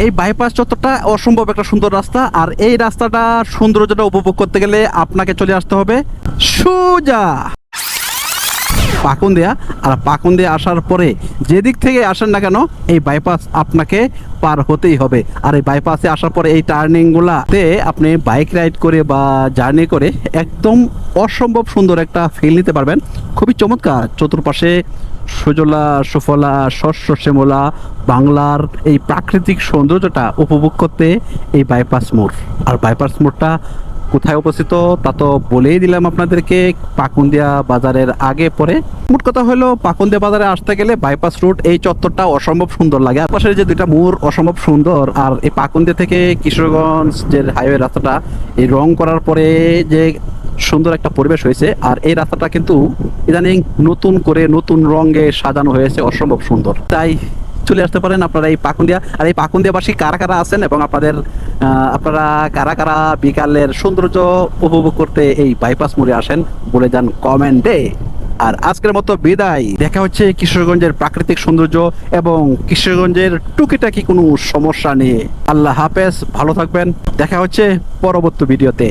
এই বাইপাস চত্বরটা অসম্ভব একটা সুন্দর রাস্তা, আর এই রাস্তাটা সৌন্দর্যটা উপভোগ করতে গেলে আপনাকে চলে আসতে হবে সোজা পাকুন্দিয়া। আর পাকুন্দিয়া আসার পরে যেদিক থেকে আসেন না কেন এই বাইপাস আপনাকে পার হতেই হবে। আর এই বাইপাসে আসার পরে এই টার্নিংগুলাতে আপনি বাইক রাইড করে বা জার্নি করে একদম অসম্ভব সুন্দর একটা ফিল নিতে পারবেন। খুবই চমৎকার, চতুর্পাশে সুজলা সুফলা শস্য শ্যামলা বাংলার এই প্রাকৃতিক সৌন্দর্যটা উপভোগ করতে এই বাইপাস মোড়। আর বাইপাস মোড়টা কোথায় অবস্থিত তা তো বলেই দিলাম আপনাদেরকে, পাকুন্দিয়া বাজারের আগে পরে। মোট কথা হলো পাকুন্দিয়া বাজারে আসতে গেলে বাইপাস রুট এই চত্বরটা অসম্ভব সুন্দর লাগে। আর পাশের যে দুইটা মোড় অসম্ভব সুন্দর। আর এই পাকুন্দিয়া থেকে কিশোরগঞ্জ যে হাইওয়ে রাস্তাটা এই রং করার পরে যে সুন্দর একটা পরিবেশ হয়েছে। আর এই রাস্তাটা কিন্তু ইদানিং নতুন করে নতুন রঙে সাজানো হয়েছে, অসম্ভব সুন্দর। তাই চলে আসতে পারেন আপনারা এই পাকুন্দিয়া। আর এই পাকুন্দিয়াবাসী কারা কারা আছেন এবং আপনারা কারা কারা বিকালের সৌন্দর্য উপভোগ করতে এই বাইপাস মোড়ে আসেন বলে যান কমেন্টে। আর আজকের মতো বিদায়, দেখা হচ্ছে কিশোরগঞ্জের প্রাকৃতিক সৌন্দর্য এবং কিশোরগঞ্জের টুকিটাকি কোনো সমস্যা নিয়ে। আল্লাহ হাফেজ, ভালো থাকবেন, দেখা হচ্ছে পরবর্তী ভিডিওতে।